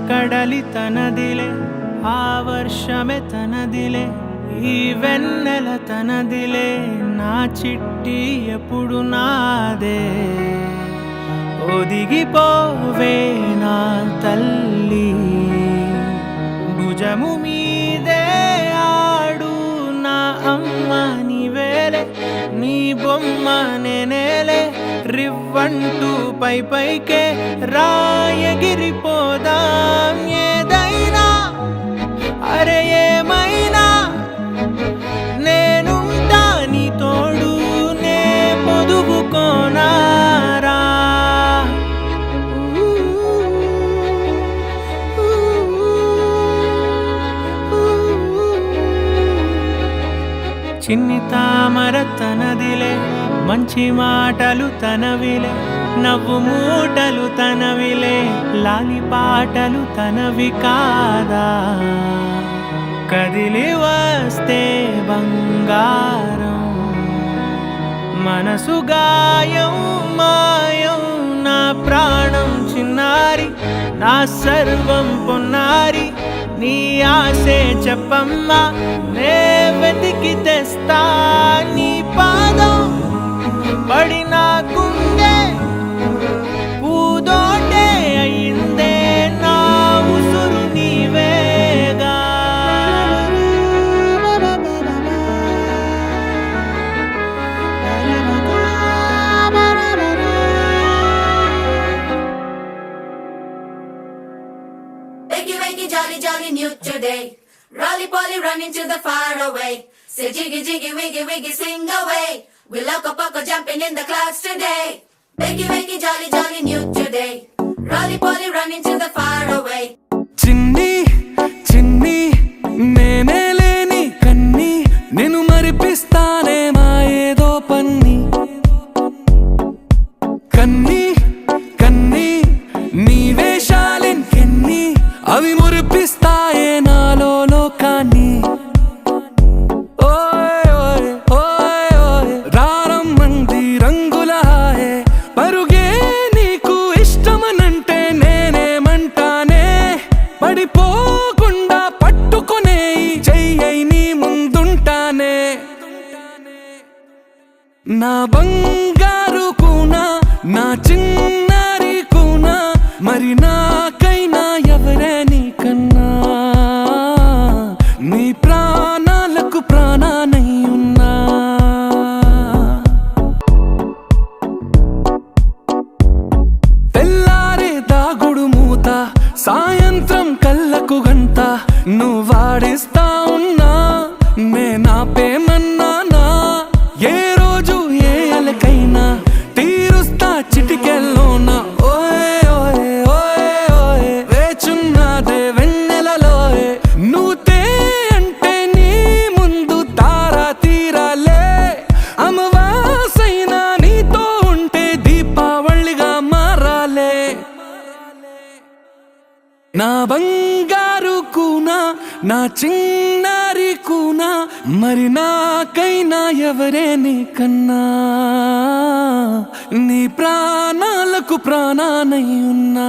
కడలి తనదిలే, ఆ వర్షమే తనదిలే, ఈ వెన్నెల తనదిలే, నా చిట్టి ఎప్పుడు నాదే. ఒదిగిపోవే నా తల్లి, భుజము మీదే ఆడు నా అమ్మ నీవేలే, నీ బొమ్మ నేనేలే, రివ్వంటూ పై పైకే రాయగిరిపోదాం. ఏదైనా అరే ఏమైనా నేనుంటా నీ తోడు, నే పొదుగుకోనారా. చిన్ని తామర తనదిలే, మంచి మాటలు తనవిలే, నవ్వు మూటలు తనవిలే, లాలి పాటలు తనవి కాదా. కదిలి వస్తే బంగారం, మనసు గాయం మాయం, నా ప్రాణం చిన్నారి, నా సర్వం పొన్నారి, నీ ఆశే చెప్పమ్మా, నే వెతికి తెస్తా నీ పాదం. పడిన గుండె పూదోటే అయిందే, నా ఉసురు నీవేగా. Wakey, wakey, jolly, jolly, new today. Rolly polly, running to the far away. Say jiggy, jiggy, wiggy, wiggy, sing away. We loco poco jumping in the clouds today. Wakey, wakey, jolly, jolly, new today. Rolly polly, running to the far away. చిన్ని చిన్ని నేనే లేని కన్ని, నేను మరిపిస్తానే మా ఏదో పన్ని. కన్ని కన్ని నీ వేషాలెన్కెన్ని, అవి మురిపిస్తాయే నాలో లోకాన్ని. ఓయ్ ఓయ్ ఓయ్ ఓయ్ రారమ్మంది రంగుల హాయే, పరుగే నీకు ఇష్టమనంటే నేనేమంటానే. పడిపోకుండా పట్టుకునే చెయ్యై నీ ముందుంటానే. నా బంగారు కూనా, నా చిన్నారి కూనా, మరి నాకైనా ఎవరే నీకన్నా. నీ ప్రాణాలకు ప్రాణానై ఉన్నా. తెల్లారే దాగుడు మూత, సాయంత్రం కళ్ళకు గంట, నువ్వాడిస్తా ఉన్నా నే నాపేమన్నానా. ఏ రోజు ఏ అలకైనా తీరుస్తా చిటికెల్లోనా. ఓయ్ ఓయ్ ఓయ్ ఓయ్ వేచున్నాదే వెన్నెలలోయే, నువ్వుతే అంటే నీ ముందు తారా తీరాలే. అమవాసైనా నీతో ఉంటే దీపావళిగా మారాలే. నా బంగారు కూనా, నా చిన్నారి కూనా, మరి నాకైనా ఎవరే నీకన్నా. నీ ప్రాణాలకు ప్రాణానై ఉన్నా.